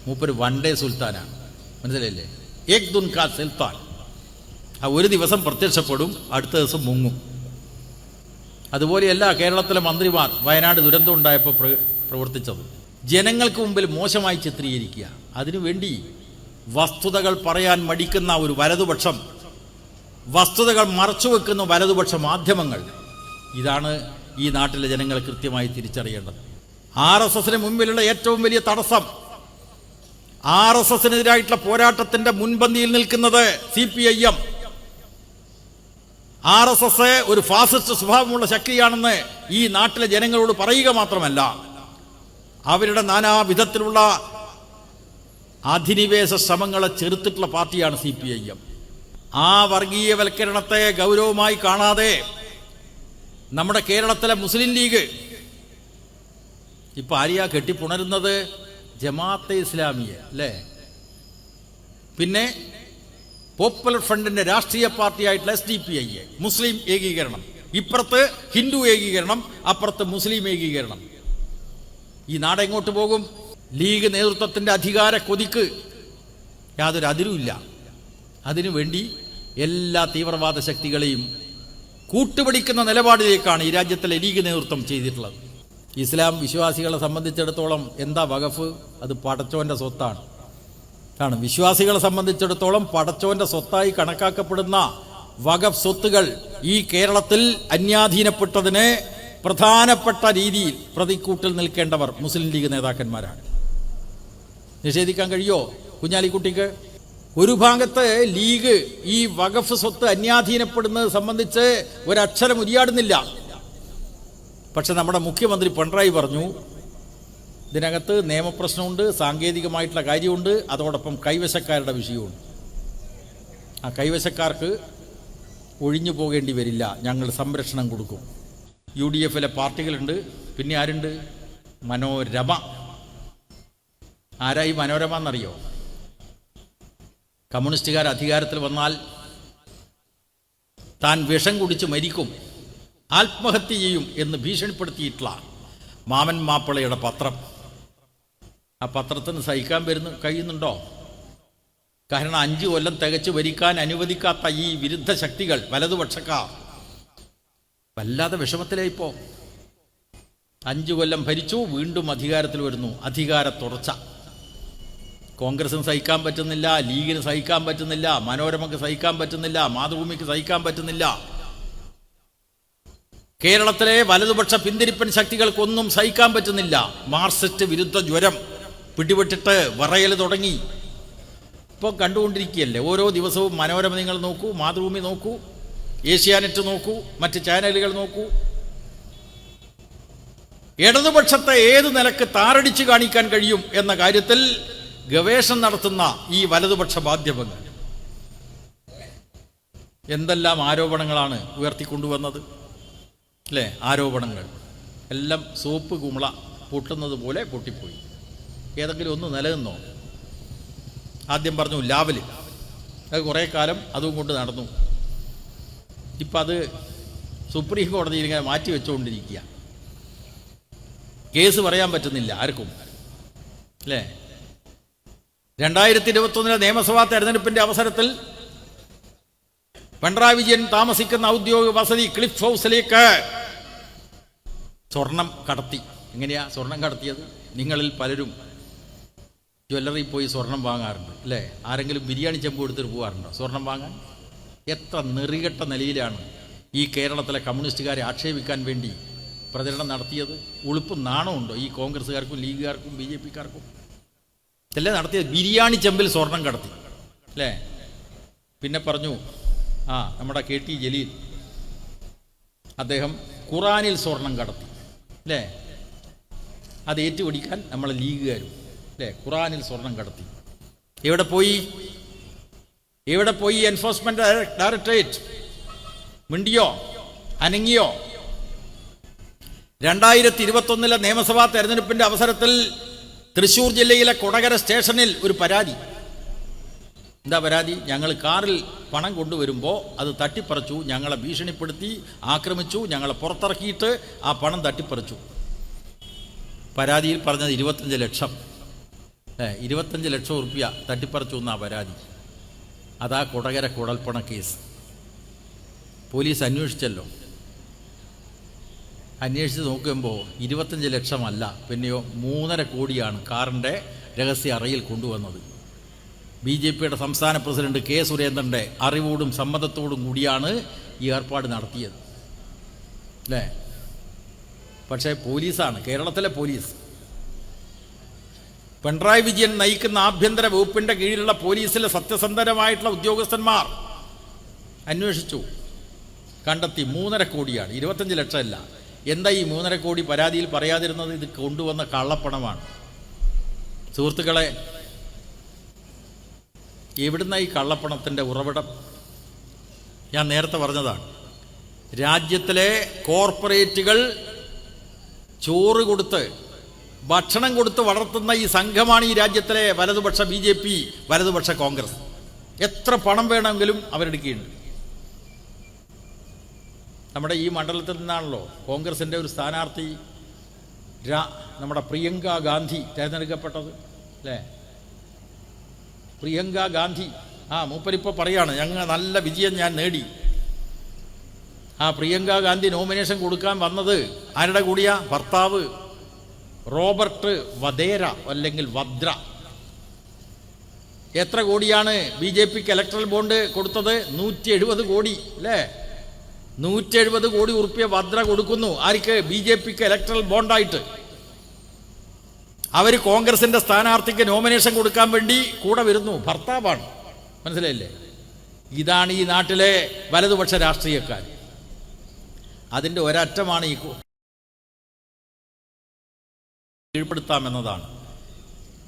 മൂപ്പര് one day സുൽത്താനാണ്, മനസ്സിലായില്ലേ? ഏക് ദുൻ കാ സുൽത്താൻ. ആ ഒരു ദിവസം പ്രത്യക്ഷപ്പെടും, അടുത്ത ദിവസം മുങ്ങും. അതുപോലെയല്ല കേരളത്തിലെ മന്ത്രിമാർ വയനാട് ദുരന്തം ഉണ്ടായപ്പോൾ പ്രവർത്തിച്ചത്. ജനങ്ങൾക്ക് മുമ്പിൽ മോശമായി ചിത്രീകരിക്കുക, അതിനുവേണ്ടി വസ്തുതകൾ പറയാൻ മടിക്കുന്ന ഒരു വലതുപക്ഷം, വസ്തുതകൾ മറച്ചുവെക്കുന്ന വലതുപക്ഷ മാധ്യമങ്ങൾ, ഇതാണ് ഈ നാട്ടിലെ ജനങ്ങൾ കൃത്യമായി തിരിച്ചറിയേണ്ടത്. RSSന് മുമ്പിലുള്ള ഏറ്റവും വലിയ തടസ്സം, RSSനെതിരായിട്ടുള്ള പോരാട്ടത്തിന്റെ മുൻപന്തിയിൽ നിൽക്കുന്നത് CPIM. RSS ഒരു ഫാസിസ്റ്റ് സ്വഭാവമുള്ള ശക്തിയാണെന്ന് ഈ നാട്ടിലെ ജനങ്ങളോട് പറയുക മാത്രമല്ല, അവരുടെ നാനാവിധത്തിലുള്ള അധിനിവേശ ശ്രമങ്ങളെ ചെറുത്തിട്ടുള്ള പാർട്ടിയാണ് CPIM. ആ വർഗീയവൽക്കരണത്തെ ഗൗരവമായി കാണാതെ നമ്മുടെ കേരളത്തിലെ മുസ്ലിം ലീഗ് ഇപ്പം ആരെയാ കെട്ടിപ്പുണരുന്നത്? ജമാഅത്തെ ഇസ്ലാമിയെ അല്ലേ? പിന്നെ പോപ്പുലർ ഫ്രണ്ടിന്റെ രാഷ്ട്രീയ പാർട്ടിയായിട്ടുള്ള SDPI, മുസ്ലിം ഏകീകരണം. ഇപ്പുറത്ത് ഹിന്ദു ഏകീകരണം, അപ്പുറത്ത് മുസ്ലിം ഏകീകരണം. ഈ നാടെങ്ങോട്ട് പോകും? ലീഗ് നേതൃത്വത്തിന്റെ അധികാര കൊതിക്ക് യാതൊരു അതിരുമില്ല. അതിനുവേണ്ടി എല്ലാ തീവ്രവാദ ശക്തികളെയും കൂട്ടുപിടിക്കുന്ന നിലപാടിലേക്കാണ് ഈ രാജ്യത്തിലെ ലീഗ് നേതൃത്വം ചെയ്തിട്ടുള്ളത്. ഇസ്ലാം വിശ്വാസികളെ സംബന്ധിച്ചിടത്തോളം എന്താ വഖഫ്? അത് പടച്ചോന്റെ സ്വത്താണ്. വിശ്വാസികളെ സംബന്ധിച്ചിടത്തോളം പടച്ചോന്റെ സ്വത്തായി കണക്കാക്കപ്പെടുന്ന വഖഫ് സ്വത്തുകൾ ഈ കേരളത്തിൽ അന്യാധീനപ്പെട്ടതിന് പ്രധാനപ്പെട്ട രീതിയിൽ പ്രതിക്കൂട്ടിൽ നിൽക്കേണ്ടവർ മുസ്ലിം ലീഗ് നേതാക്കന്മാരാണ്. നിഷേധിക്കാൻ കഴിയോ കുഞ്ഞാലിക്കുട്ടിക്ക്? ഒരു ഭാഗത്ത് ലീഗ് ഈ വഖഫ് സ്വത്ത് അന്യാധീനപ്പെടുന്നത് സംബന്ധിച്ച് ഒരക്ഷരം ഉരിയാടുന്നില്ല. പക്ഷെ നമ്മുടെ മുഖ്യമന്ത്രി പിണറായി പറഞ്ഞു, ഇതിനകത്ത് നിയമപ്രശ്നമുണ്ട്, സാങ്കേതികമായിട്ടുള്ള കാര്യമുണ്ട്, അതോടൊപ്പം കൈവശക്കാരുടെ വിഷയമുണ്ട്. ആ കൈവശക്കാർക്ക് ഒഴിഞ്ഞു പോകേണ്ടി വരില്ല, ഞങ്ങൾ സംരക്ഷണം കൊടുക്കും. UDFിലെ പാർട്ടികളുണ്ട്, പിന്നെ ആരുണ്ട്? മനോരമ. ആരായി മനോരമ എന്നറിയോ? കമ്മ്യൂണിസ്റ്റുകാർ അധികാരത്തിൽ വന്നാൽ താൻ വിഷം കുടിച്ച് മരിക്കും, ആത്മഹത്യ ചെയ്യും എന്ന് ഭീഷണിപ്പെടുത്തിയിട്ടുള്ള മാമൻ മാപ്പിളയുടെ പത്രം. ആ പത്രത്തിന് സഹിക്കാൻ കഴിയുന്നുണ്ടോ? കാരണം 5 കൊല്ലം തികച്ചു ഭരിക്കാൻ അനുവദിക്കാത്ത ഈ വിരുദ്ധ ശക്തികൾ, വലതുപക്ഷക്കാർ വല്ലാതെ വിഷമത്തിലായിപ്പോ. 5 കൊല്ലം ഭരിച്ചു, വീണ്ടും അധികാരത്തിൽ വരുന്നു, അധികാര തുടർച്ച. കോൺഗ്രസിന് സഹിക്കാൻ പറ്റുന്നില്ല, ലീഗിന് സഹിക്കാൻ പറ്റുന്നില്ല, മനോരമയ്ക്ക് സഹിക്കാൻ പറ്റുന്നില്ല, മാതൃഭൂമിക്ക് സഹിക്കാൻ പറ്റുന്നില്ല. കേരളത്തിലെ വലതുപക്ഷ പിന്തിരിപ്പൻ ശക്തികൾക്കൊന്നും സഹിക്കാൻ പറ്റുന്നില്ല. മാർക്സിസ്റ്റ് വിരുദ്ധ ജ്വരം പിടിപെട്ടിട്ട് വിറയൽ തുടങ്ങി. ഇപ്പോൾ കണ്ടുകൊണ്ടിരിക്കുകയല്ലേ, ഓരോ ദിവസവും മനോരമ നിങ്ങൾ നോക്കൂ, മാതൃഭൂമി നോക്കൂ, ഏഷ്യാനെറ്റ് നോക്കൂ, മറ്റ് ചാനലുകൾ നോക്കൂ. ഇടതുപക്ഷത്തെ ഏത് നിലക്ക് താറടിച്ച് കാണിക്കാൻ കഴിയും എന്ന കാര്യത്തിൽ ഗവേഷണം നടത്തുന്ന ഈ വലതുപക്ഷ മാധ്യമങ്ങൾ എന്തെല്ലാം ആരോപണങ്ങളാണ് ഉയർത്തിക്കൊണ്ടുവന്നത് അല്ലേ? ആരോപണങ്ങൾ എല്ലാം സോപ്പ് കുമിള പൊട്ടുന്നത് പോലെ പൊട്ടിപ്പോയി. ഏതെങ്കിലും ഒന്ന് നിലനിന്നോ? ആദ്യം പറഞ്ഞു ലാവല്, അത് കുറേ കാലം അതും കൊണ്ട് നടന്നു. ഇപ്പം അത് സുപ്രീം കോടതിയിൽ ഇങ്ങനെ മാറ്റി വെച്ചുകൊണ്ടിരിക്കുക. കേസ് പറയാൻ പറ്റുന്നില്ല ആർക്കും അല്ലേ? 2021 നിയമസഭാ തെരഞ്ഞെടുപ്പിന്റെ അവസരത്തിൽ പിണറായി വിജയൻ താമസിക്കുന്ന ഔദ്യോഗിക വസതി ക്ലിഫ് ഹൗസിലേക്ക് സ്വർണം കടത്തി. എങ്ങനെയാ സ്വർണം കടത്തിയത്? നിങ്ങളിൽ പലരും ജ്വല്ലറി പോയി സ്വർണം വാങ്ങാറുണ്ട് അല്ലേ? ആരെങ്കിലും ബിരിയാണി ചെമ്പ് കൊടുത്തിട്ട് പോകാറുണ്ടോ സ്വർണം വാങ്ങാൻ? എത്ര നെറികെട്ട നിലയിലാണ് ഈ കേരളത്തിലെ കമ്മ്യൂണിസ്റ്റുകാരെ ആക്ഷേപിക്കാൻ വേണ്ടി പ്രചരണം നടത്തിയത്? ഉളുപ്പും നാണമുണ്ടോ ഈ കോൺഗ്രസ്സുകാർക്കും ലീഗുകാർക്കും BJPക്കാർക്കും? ഇതല്ലേ നടത്തിയത്? ബിരിയാണി ചെമ്പിൽ സ്വർണം കടത്തി അല്ലേ? പിന്നെ പറഞ്ഞു നമ്മുടെ KT ജലീൽ, അദ്ദേഹം ഖുറാനിൽ സ്വർണം കടത്തി അല്ലേ? അത് ഏറ്റുപിടിക്കാൻ നമ്മളെ ലീഗുകാരും അല്ലേ ഖുറാനിൽ സ്വർണം കടത്തി. എവിടെ പോയി എൻഫോഴ്സ്മെന്റ് ഡയറക്ടറേറ്റ്? മിണ്ടിയോ? അനങ്ങിയോ? 2021 നിയമസഭാ തെരഞ്ഞെടുപ്പിന്റെ അവസരത്തിൽ തൃശ്ശൂർ ജില്ലയിലെ കൊടകര സ്റ്റേഷനിൽ ഒരു പരാതി. എന്താ പരാതി? ഞങ്ങൾ കാറിൽ പണം കൊണ്ടുവരുമ്പോൾ അത് തട്ടിപ്പറിച്ചു, ഞങ്ങളെ ഭീഷണിപ്പെടുത്തി ആക്രമിച്ചു, ഞങ്ങളെ പുറത്തിറക്കിയിട്ട് ആ പണം തട്ടിപ്പറിച്ചു. പരാതിയിൽ പറഞ്ഞത് 25 ലക്ഷം 25 ലക്ഷം ഉറുപ്പ്യ തട്ടിപ്പറിച്ചു എന്നാ പരാതി. അതാ കൊടകര കുഴൽപ്പണ കേസ്. പോലീസ് അന്വേഷിച്ചല്ലോ. അന്വേഷിച്ച് നോക്കുമ്പോൾ 25 ലക്ഷമല്ല, പിന്നെയോ 3.5 കോടിയാണ് കാറിൻ്റെ രഹസ്യ അറയിൽ കൊണ്ടുവന്നത്. BJPയുടെ സംസ്ഥാന പ്രസിഡന്റ് കെ സുരേന്ദ്രൻ്റെ അറിവോടും സമ്മതത്തോടും കൂടിയാണ് ഈ ഏർപ്പാട് നടത്തിയത് അല്ലേ. പക്ഷേ പോലീസാണ്, കേരളത്തിലെ പോലീസ്, പിണറായി വിജയൻ നയിക്കുന്ന ആഭ്യന്തര വകുപ്പിൻ്റെ കീഴിലുള്ള പോലീസിലെ സത്യസന്ധരമായിട്ടുള്ള ഉദ്യോഗസ്ഥന്മാർ അന്വേഷിച്ചു, കണ്ടെത്തി 3.5 കോടിയാണ്, 25 ലക്ഷമല്ല. എന്താ ഈ 3.5 കോടി പരാതിയിൽ പറയാതിരുന്നത്? ഇത് കൊണ്ടുവന്ന കള്ളപ്പണമാണ്. സുഹൃത്തുക്കളെ, എവിടുന്ന ഈ കള്ളപ്പണത്തിൻ്റെ ഉറവിടം? ഞാൻ നേരത്തെ പറഞ്ഞതാണ്. രാജ്യത്തിലെ കോർപ്പറേറ്റുകൾ ചോറ് കൊടുത്ത്, ഭക്ഷണം കൊടുത്ത് വളർത്തുന്ന ഈ സംഘമാണ് ഈ രാജ്യത്തിലെ വലതുപക്ഷ BJP, വലതുപക്ഷ കോൺഗ്രസ്. എത്ര പണം വേണമെങ്കിലും അവരെടുക്കുകയുണ്ട്. നമ്മുടെ ഈ മണ്ഡലത്തിൽ നിന്നാണല്ലോ കോൺഗ്രസിൻ്റെ ഒരു സ്ഥാനാർത്ഥി നമ്മുടെ പ്രിയങ്ക ഗാന്ധി തിരഞ്ഞെടുക്കപ്പെട്ടത് അല്ലേ. പ്രിയങ്ക ഗാന്ധി, മൂപ്പരിപ്പോൾ പറയാണ് ഞങ്ങൾ നല്ല വിജയം ഞാൻ നേടി. പ്രിയങ്ക ഗാന്ധി നോമിനേഷൻ കൊടുക്കാൻ വന്നത് ആരുടെ കൂടിയാ? ഭർത്താവ് റോബർട്ട് വധേര അല്ലെങ്കിൽ വദ്ര. എത്ര കോടിയാണ് BJPക്ക് ഇലക്ട്രൽ ബോണ്ട് കൊടുത്തത്? 170 കോടി അല്ലേ. 170 കോടി ഉറുപ്പ്യ വദ്ര കൊടുക്കുന്നു. ആർക്ക്? BJPക്ക് ഇലക്ട്രൽ ബോണ്ടായിട്ട്. അവർ കോൺഗ്രസിൻ്റെ സ്ഥാനാർത്ഥിക്ക് നോമിനേഷൻ കൊടുക്കാൻ വേണ്ടി കൂടെ വരുന്നു. ഭർത്താവാണ്. മനസ്സിലായില്ലേ? ഇതാണ് ഈ നാട്ടിലെ വലതുപക്ഷ രാഷ്ട്രീയക്കാർ. അതിൻ്റെ ഒരറ്റമാണ് ഈ കീഴ്പ്പെടുത്താമെന്നതാണ്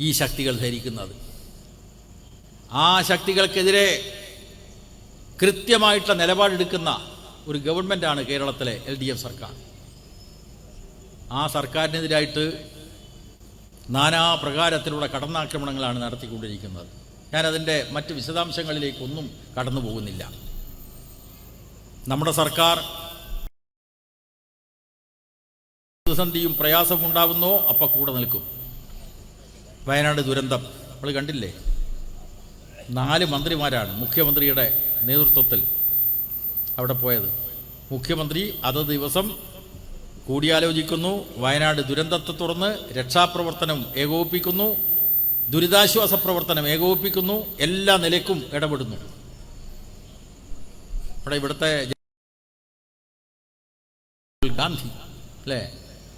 ഈ ശക്തികൾ ധരിക്കുന്നത്. ആ ശക്തികൾക്കെതിരെ കൃത്യമായിട്ടുള്ള നിലപാടെടുക്കുന്ന ഒരു ഗവൺമെൻറ്റാണ് കേരളത്തിലെ LDF സർക്കാർ. ആ സർക്കാരിനെതിരായിട്ട് നാനാപ്രകാരത്തിലുള്ള കടന്നാക്രമണങ്ങളാണ് നടത്തിക്കൊണ്ടിരിക്കുന്നത്. ഞാനതിൻ്റെ മറ്റ് വിശദാംശങ്ങളിലേക്കൊന്നും കടന്നു പോകുന്നില്ല. നമ്മുടെ സർക്കാർ പ്രതിസന്ധിയും പ്രയാസവും ഉണ്ടാകുന്നോ അപ്പം കൂടെ നിൽക്കും. വയനാട് ദുരന്തം നമ്മൾ കണ്ടില്ലേ. 4 മന്ത്രിമാരാണ് മുഖ്യമന്ത്രിയുടെ നേതൃത്വത്തിൽ അവിടെ പോയത്. മുഖ്യമന്ത്രി അതത് ദിവസം കൂടിയാലോചിക്കുന്നു, വയനാട് ദുരന്തത്തെ തുടർന്ന് രക്ഷാപ്രവർത്തനം ഏകോപിപ്പിക്കുന്നു, ദുരിതാശ്വാസ പ്രവർത്തനം ഏകോപിപ്പിക്കുന്നു, എല്ലാ നിലയ്ക്കും ഇടപെടുന്നു. ഇവിടുത്തെ ഗാന്ധി അല്ലേ,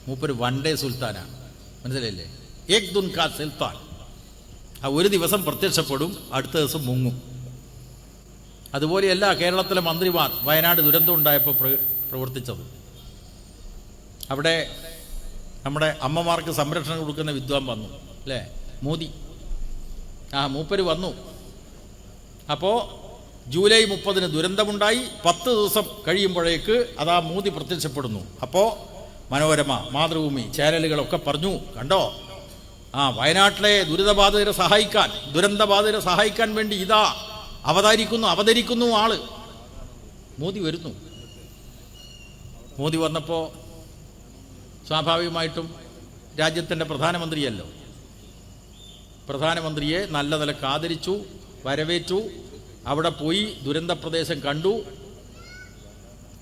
മൂപ്പര് വൺഡേ സുൽത്താനാണ്. മനസ്സിലായില്ലേ? ഏക് ദുൻ കാ സുൽത്താൻ. ഒരു ദിവസം പ്രത്യക്ഷപ്പെടും, അടുത്ത ദിവസം മുങ്ങും. അതുപോലെയല്ല കേരളത്തിലെ മന്ത്രിമാർ വയനാട് ദുരന്തം ഉണ്ടായപ്പോൾ പ്രവർത്തിച്ചത്. അവിടെ നമ്മുടെ അമ്മമാർക്ക് സംരക്ഷണം കൊടുക്കുന്ന വിദ്വാൻ വന്നു അല്ലേ, മോദി. മൂപ്പര് വന്നു. അപ്പോൾ ജൂലൈ 30 ദുരന്തമുണ്ടായി. 10 ദിവസം കഴിയുമ്പോഴേക്ക് അതാ മോദി പ്രത്യക്ഷപ്പെടുന്നു. അപ്പോൾ മനോരമ, മാതൃഭൂമി ചാനലുകളൊക്കെ പറഞ്ഞു, കണ്ടോ വയനാട്ടിലെ ദുരന്തബാധിതരെ സഹായിക്കാൻ വേണ്ടി ഇതാ അവതരിക്കുന്നു ആള്. മോദി വരുന്നു. മോദി വന്നപ്പോൾ സ്വാഭാവികമായിട്ടും രാജ്യത്തിൻ്റെ പ്രധാനമന്ത്രിയല്ലോ, പ്രധാനമന്ത്രിയെ നല്ല നിലക്ക് ആദരിച്ചു, വരവേറ്റു. അവിടെ പോയി ദുരന്ത പ്രദേശം കണ്ടു,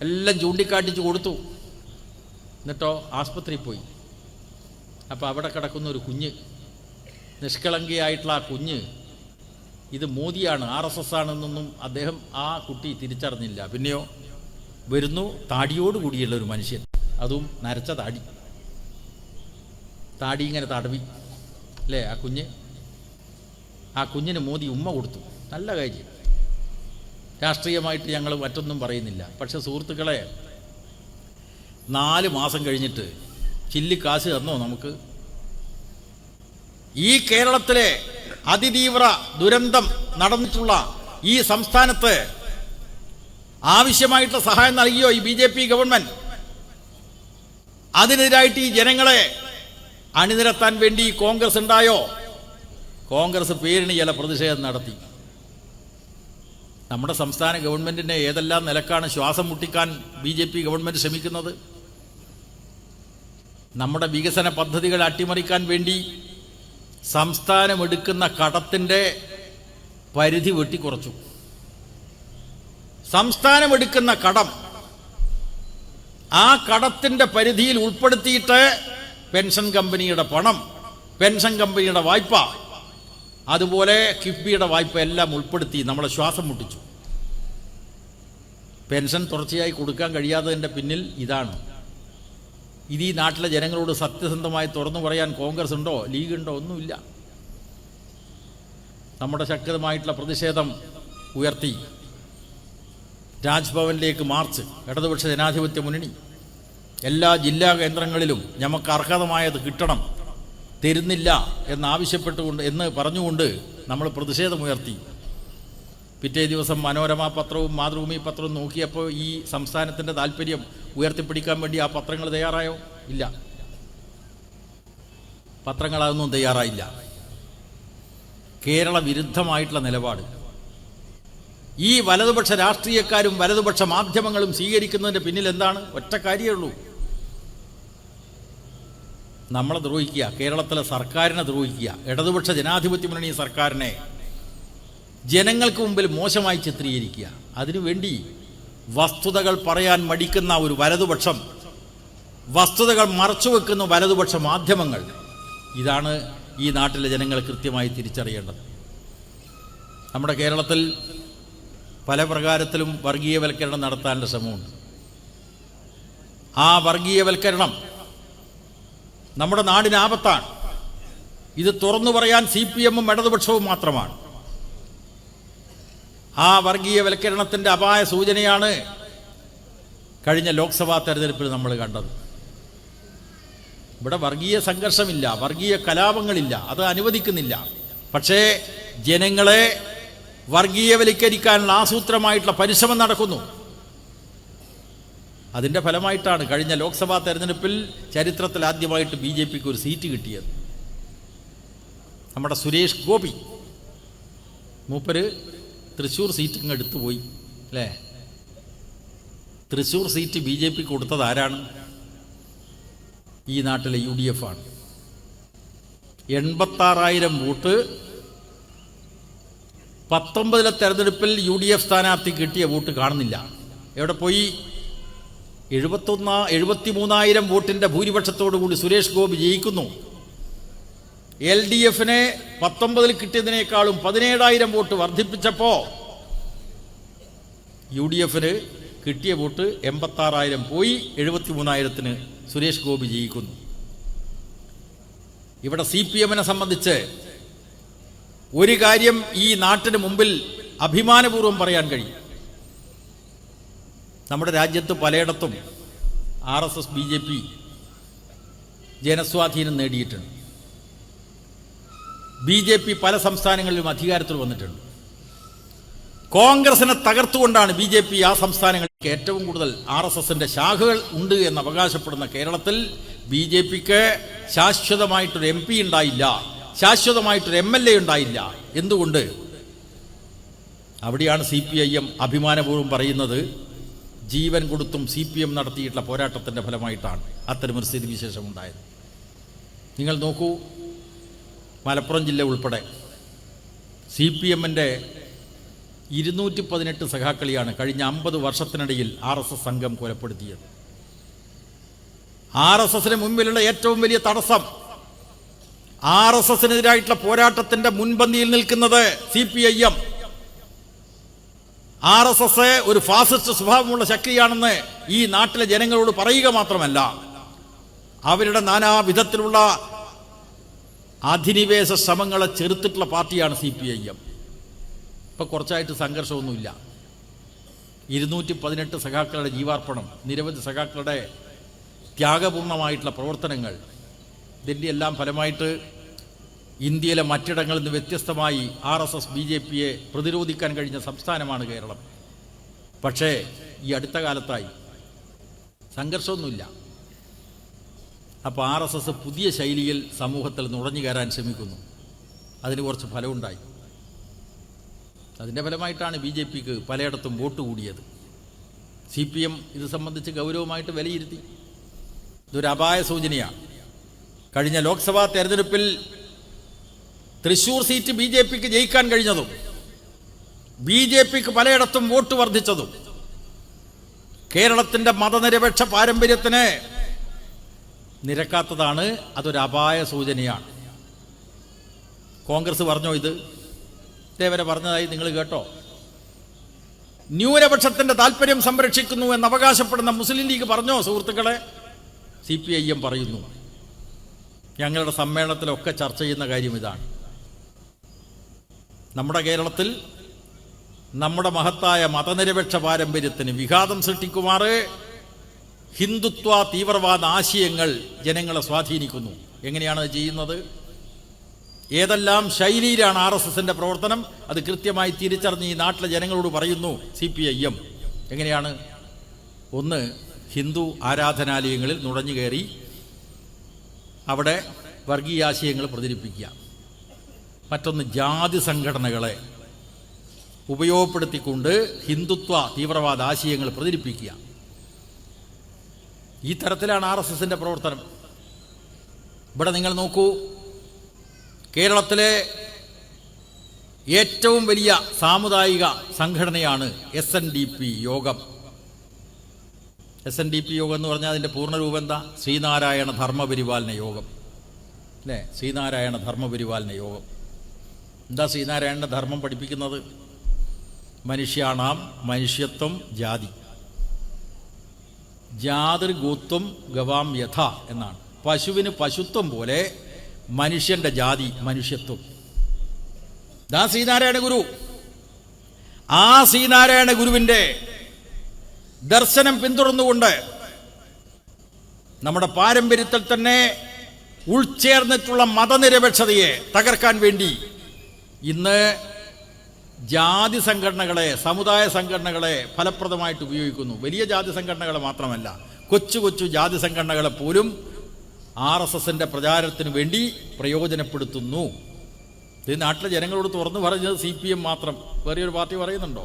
എല്ലാം ചൂണ്ടിക്കാട്ടിച്ചു കൊടുത്തു. എന്നിട്ടോ ആസ്പത്രിയിൽ പോയി. അപ്പോൾ അവിടെ കിടക്കുന്ന ഒരു കുഞ്ഞ്, നിഷ്കളങ്കയായിട്ടുള്ള ആ കുഞ്ഞ്, ഇത് മോദിയാണ്, RSS ആണെന്നൊന്നും അദ്ദേഹം ആ കുട്ടി തിരിച്ചറിഞ്ഞില്ല. പിന്നെയോ വരുന്നു താടിയോടുകൂടിയുള്ള ഒരു മനുഷ്യൻ, അതും നരച്ച താടി ഇങ്ങനെ തടവി അല്ലേ ആ കുഞ്ഞിന് മോദി ഉമ്മ കൊടുത്തു. നല്ല കാര്യം. രാഷ്ട്രീയമായിട്ട് ഞങ്ങൾ മറ്റൊന്നും പറയുന്നില്ല. പക്ഷെ സുഹൃത്തുക്കളെ, 4 മാസം കഴിഞ്ഞിട്ട് ചില്ലിക്കാശ് തന്നോ നമുക്ക്? ഈ കേരളത്തിലെ അതിതീവ്ര ദുരന്തം നടന്നിട്ടുള്ള ഈ സംസ്ഥാനത്ത് ആവശ്യമായിട്ടുള്ള സഹായം നൽകിയോ ഈ BJP ഗവൺമെന്റ്? അതിനെതിരായിട്ട് ഈ ജനങ്ങളെ അണിനിരത്താൻ വേണ്ടി കോൺഗ്രസ് ഉണ്ടായോ? കോൺഗ്രസ് പേരിന് ചില പ്രതിഷേധം നടത്തി. നമ്മുടെ സംസ്ഥാന ഗവൺമെന്റിനെ ഏതെല്ലാം നിലക്കാണ് ശ്വാസം മുട്ടിക്കാൻ BJP ഗവൺമെന്റ് ശ്രമിക്കുന്നത്? നമ്മുടെ വികസന പദ്ധതികൾ അട്ടിമറിക്കാൻ വേണ്ടി സംസ്ഥാനം എടുക്കുന്ന കടത്തിൻ്റെ പരിധി വെട്ടിക്കുറച്ചു. സംസ്ഥാനം എടുക്കുന്ന കടം ആ കടത്തിൻ്റെ പരിധിയിൽ ഉൾപ്പെടുത്തിയിട്ട് പെൻഷൻ കമ്പനിയുടെ പണം, പെൻഷൻ കമ്പനിയുടെ വായ്പ, അതുപോലെ കിഫ്ബിയുടെ വായ്പ എല്ലാം ഉൾപ്പെടുത്തി നമ്മളെ ശ്വാസം മുട്ടിച്ചു. പെൻഷൻ തുടർച്ചയായി കൊടുക്കാൻ കഴിയാത്തതിൻ്റെ പിന്നിൽ ഇതാണ്. ഇത് ഈ നാട്ടിലെ ജനങ്ങളോട് സത്യസന്ധമായി തുറന്നു പറയാൻ കോൺഗ്രസ് ഉണ്ടോ, ലീഗ് ഉണ്ടോ? ഒന്നുമില്ല. നമ്മുടെ ശക്തമായിട്ടുള്ള പ്രതിഷേധം ഉയർത്തി രാജ്ഭവനിലേക്ക് മാർച്ച് ഇടതുപക്ഷ ജനാധിപത്യ മുന്നണി എല്ലാ ജില്ലാ കേന്ദ്രങ്ങളിലും നമുക്ക് അർഹതമായത് കിട്ടണം, തരുന്നില്ല എന്ന് പറഞ്ഞുകൊണ്ട് നമ്മൾ പ്രതിഷേധമുയർത്തി. പിറ്റേ ദിവസം മനോരമ പത്രവും മാതൃഭൂമി പത്രവും നോക്കിയപ്പോൾ ഈ സംസ്ഥാനത്തിൻ്റെ താല്പര്യം ഉയർത്തിപ്പിടിക്കാൻ വേണ്ടി ആ പത്രങ്ങൾ തയ്യാറായോ? ഇല്ല, പത്രങ്ങളതൊന്നും തയ്യാറായില്ല. കേരള വിരുദ്ധമായിട്ടുള്ള നിലപാട് ഈ വലതുപക്ഷ രാഷ്ട്രീയക്കാരും വലതുപക്ഷ മാധ്യമങ്ങളും സ്വീകരിക്കുന്നതിൻ്റെ പിന്നിൽ എന്താണ്? ഒറ്റ കാര്യമേ ഉള്ളൂ, നമ്മളെ ദ്രോഹിക്കുക, കേരളത്തിലെ സർക്കാരിനെ ദ്രോഹിക്കുക. ഇടതുപക്ഷ ജനാധിപത്യ മുന്നണി സർക്കാരിനെ ജനങ്ങൾക്ക് മുമ്പിൽ മോശമായി ചിത്രീകരിക്കുക. അതിനുവേണ്ടി വസ്തുതകൾ പറയാൻ മടിക്കുന്ന ഒരു വലതുപക്ഷം, വസ്തുതകൾ മറച്ചുവെക്കുന്ന വലതുപക്ഷ മാധ്യമങ്ങൾ, ഇതാണ് ഈ നാട്ടിലെ ജനങ്ങൾ കൃത്യമായി തിരിച്ചറിയേണ്ടത്. നമ്മുടെ കേരളത്തിൽ പല പ്രകാരത്തിലും വർഗീയവൽക്കരണം നടത്താനുള്ള ശ്രമമുണ്ട്. ആ വർഗീയവൽക്കരണം നമ്മുടെ നാടിന് ആപത്താണ്. ഇത് തുറന്നു പറയാൻ CPM-ഉം ഇടതുപക്ഷവും മാത്രമാണ്. ആ വർഗീയവൽക്കരണത്തിൻ്റെ അപായ സൂചനയാണ് കഴിഞ്ഞ ലോക്സഭാ തെരഞ്ഞെടുപ്പിൽ നമ്മൾ കണ്ടത്. ഇവിടെ വർഗീയ സംഘർഷമില്ല, വർഗീയ കലാപങ്ങളില്ല, അത് അനുവദിക്കുന്നില്ല. പക്ഷേ ജനങ്ങളെ വർഗീയവൽക്കരിക്കാനുള്ള ആസൂത്രമായിട്ടുള്ള പരിശ്രമം നടക്കുന്നു. അതിൻ്റെ ഫലമായിട്ടാണ് കഴിഞ്ഞ ലോക്സഭാ തെരഞ്ഞെടുപ്പിൽ ചരിത്രത്തിൽ ആദ്യമായിട്ട് BJP-ക്ക് ഒരു സീറ്റ് കിട്ടിയത്. നമ്മുടെ സുരേഷ് ഗോപി മൂപ്പര് തൃശ്ശൂർ സീറ്റ് ഇങ്ങ് എടുത്തു പോയി അല്ലേ? തൃശ്ശൂർ സീറ്റ് BJP-ക്ക് കൊടുത്തത് ആരാണ്? ഈ നാട്ടിലെ UDF ആണ്. 86,000 വോട്ട് 19 തെരഞ്ഞെടുപ്പിൽ UDF സ്ഥാനാർത്ഥി കിട്ടിയ വോട്ട് കാണുന്നില്ല. എവിടെ പോയി? 73,000 വോട്ടിൻ്റെ ഭൂരിപക്ഷത്തോടു കൂടി സുരേഷ് ഗോപി ജയിക്കുന്നു. LDF-നെ 19 കിട്ടിയതിനേക്കാളും 17,000 വോട്ട് വർദ്ധിപ്പിച്ചപ്പോൾ UDF-ന് കിട്ടിയ വോട്ട് 86,000 പോയി, 73,000-ന് സുരേഷ് ഗോപി ജയിക്കുന്നു. ഇവിടെ CPM-നെ സംബന്ധിച്ച് ഒരു കാര്യം ഈ നാട്ടിന് മുമ്പിൽ അഭിമാനപൂർവ്വം പറയാൻ കഴിയും. നമ്മുടെ രാജ്യത്ത് പലയിടത്തും RSS BJP ജനസ്വാധീനം നേടിയിട്ടുണ്ട്. BJP പല സംസ്ഥാനങ്ങളിലും അധികാരത്തിൽ വന്നിട്ടുണ്ട്. കോൺഗ്രസിനെ തകർത്തുകൊണ്ടാണ് BJP ആ സംസ്ഥാനങ്ങളിൽ ഏറ്റവും കൂടുതൽ RSS-ന്റെ ശാഖകൾ ഉണ്ട് എന്ന് അവകാശപ്പെടുന്ന കേരളത്തിൽ BJP-ക്ക് ശാശ്വതമായിട്ടൊരു MP ഉണ്ടായില്ല, ശാശ്വതമായിട്ടൊരു MLA ഉണ്ടായില്ല. എന്തുകൊണ്ട്? അവിടെയാണ് CPIM അഭിമാനപൂർവ്വം പറയുന്നത് ജീവൻ കൊടുത്തും CPM നടത്തിയിട്ടുള്ള പോരാട്ടത്തിൻ്റെ ഫലമായിട്ടാണ് അത്തരമൊരു സ്ഥിതിവിശേഷം ഉണ്ടായത്. നിങ്ങൾ നോക്കൂ, മലപ്പുറം ജില്ല ഉൾപ്പെടെ CPM-ന്റെ 218 സഖാക്കളിയാണ് കഴിഞ്ഞ 50 വർഷത്തിനിടയിൽ RSS സംഘം കൊലപ്പെടുത്തിയത്. RSS-ന് മുൻപിലുള്ള ഏറ്റവും വലിയ തടസ്സം, RSS-നെതിരായിട്ടുള്ള പോരാട്ടത്തിൻ്റെ മുൻപന്തിയിൽ നിൽക്കുന്നത് CPIM. RSS ഒരു ഫാസിസ്റ്റ് സ്വഭാവമുള്ള ശക്തിയാണെന്ന് ഈ നാട്ടിലെ ജനങ്ങളോട് പറയുക മാത്രമല്ല, അവരുടെ നാനാവിധത്തിലുള്ള അധിനിവേശ ശ്രമങ്ങളെ ചെറുത്തിട്ടുള്ള പാർട്ടിയാണ് CPIM. ഇപ്പം കുറച്ചായിട്ട് സംഘർഷമൊന്നുമില്ല. 218 സഖാക്കളുടെ ജീവാർപ്പണം, നിരവധി സഖാക്കളുടെ ത്യാഗപൂർണമായിട്ടുള്ള പ്രവർത്തനങ്ങൾ, ഇതിൻ്റെ എല്ലാം ഫലമായിട്ട് ഇന്ത്യയിലെ മറ്റിടങ്ങളിൽ നിന്ന് വ്യത്യസ്തമായി RSS BJP-യെ പ്രതിരോധിക്കാൻ കഴിഞ്ഞ സംസ്ഥാനമാണ് കേരളം. പക്ഷേ ഈ അടുത്ത കാലത്തായി സംഘർഷമൊന്നുമില്ല. അപ്പോൾ RSS പുതിയ ശൈലിയിൽ സമൂഹത്തിൽ നുഴഞ്ഞു കയറാൻ ശ്രമിക്കുന്നു. അതിന് കുറച്ച് ഫലമുണ്ടായി. അതിൻ്റെ ഫലമായിട്ടാണ് BJP-ക്ക് പലയിടത്തും വോട്ട് കൂടിയത്. CPM ഇത് സംബന്ധിച്ച് ഗൗരവമായിട്ട് വിലയിരുത്തി. ഇതൊരു അപായ സൂചനയാണ്. കഴിഞ്ഞ ലോക്സഭാ തെരഞ്ഞെടുപ്പിൽ തൃശ്ശൂർ സീറ്റ് ബി ജെ പിക്ക് ജയിക്കാൻ കഴിഞ്ഞതും ബി ജെ പിക്ക് പലയിടത്തും വോട്ട് വർദ്ധിച്ചതും കേരളത്തിൻ്റെ മതനിരപേക്ഷ പാരമ്പര്യത്തിന് നിരക്കാത്തതാണ്. അതൊരു അപായ സൂചനയാണ്. കോൺഗ്രസ് പറഞ്ഞോ ഇത്? ഇതേവരെ പറഞ്ഞതായി നിങ്ങൾ കേട്ടോ? ന്യൂനപക്ഷത്തിൻ്റെ താല്പര്യം സംരക്ഷിക്കുന്നു എന്ന് അവകാശപ്പെടുന്ന മുസ്ലിം ലീഗ് പറഞ്ഞോ സുഹൃത്തുക്കളെ? CPIM പറയുന്നു. ഞങ്ങളുടെ സമ്മേളനത്തിലൊക്കെ ചർച്ച ചെയ്യുന്ന കാര്യം ഇതാണ്. നമ്മുടെ കേരളത്തിൽ നമ്മുടെ മഹത്തായ മതനിരപേക്ഷ പാരമ്പര്യത്തിന് വിഘാതം സൃഷ്ടിക്കുമാറ് ഹിന്ദുത്വ തീവ്രവാദ ആശയങ്ങൾ ജനങ്ങളെ സ്വാധീനിക്കുന്നു. എങ്ങനെയാണ് അത് ചെയ്യുന്നത്? ഏതെല്ലാം ശൈലിയിലാണ് RSSൻ്റെ പ്രവർത്തനം? അത് കൃത്യമായി തിരിച്ചറിഞ്ഞ് ഈ നാട്ടിലെ ജനങ്ങളോട് പറയുന്നു CPIM. എങ്ങനെയാണ്? ഒന്ന്, ഹിന്ദു ആരാധനാലയങ്ങളിൽ നുഴഞ്ഞു കയറി അവിടെ വർഗീയാശയങ്ങൾ പ്രചരിപ്പിക്കുക. മറ്റൊന്ന്, ജാതി സംഘടനകളെ ഉപയോഗപ്പെടുത്തിക്കൊണ്ട് ഹിന്ദുത്വ തീവ്രവാദ ആശയങ്ങൾ പ്രചരിപ്പിക്കുക. ഈ തരത്തിലാണ് RSSൻ്റെ പ്രവർത്തനം. ഇവിടെ നിങ്ങൾ നോക്കൂ, കേരളത്തിലെ ഏറ്റവും വലിയ സാമുദായിക സംഘടനയാണ് SNDP യോഗം. SNDP യോഗം എന്ന് പറഞ്ഞാൽ അതിൻ്റെ പൂർണ്ണരൂപം എന്താ? ശ്രീനാരായണ ധർമ്മപരിപാലന യോഗം, അല്ലേ? ശ്രീനാരായണ ധർമ്മപരിപാലന യോഗം. എന്താ ശ്രീനാരായണൻ്റെ ധർമ്മം പഠിപ്പിക്കുന്നത്? മനുഷ്യാണാം മനുഷ്യത്വം ജാതി, ജാതിർഗോത്വം ഗവാം യഥ എന്നാണ്. പശുവിന് പശുത്വം പോലെ മനുഷ്യൻ്റെ ജാതി മനുഷ്യത്വം. ദാ ശ്രീനാരായണ ഗുരു. ആ ശ്രീനാരായണ ഗുരുവിൻ്റെ ദർശനം പിന്തുടർന്നുകൊണ്ട് നമ്മുടെ പാരമ്പര്യത്തിൽ തന്നെ ഉൾച്ചേർന്നിട്ടുള്ള മതനിരപേക്ഷതയെ തകർക്കാൻ വേണ്ടി ഇന്ന് ജാതി സംഘടനകളെ, സമുദായ സംഘടനകളെ ഫലപ്രദമായിട്ട് ഉപയോഗിക്കുന്നു. വലിയ ജാതി സംഘടനകളെ മാത്രമല്ല, കൊച്ചു കൊച്ചു ജാതി സംഘടനകളെ പോലും RSSൻ്റെ പ്രചാരത്തിന് വേണ്ടി പ്രയോജനപ്പെടുത്തുന്നു. ഇത് നാട്ടിലെ ജനങ്ങളോട് തുറന്നു പറഞ്ഞത് CPM മാത്രം. വേറെ ഒരു പാർട്ടി പറയുന്നുണ്ടോ?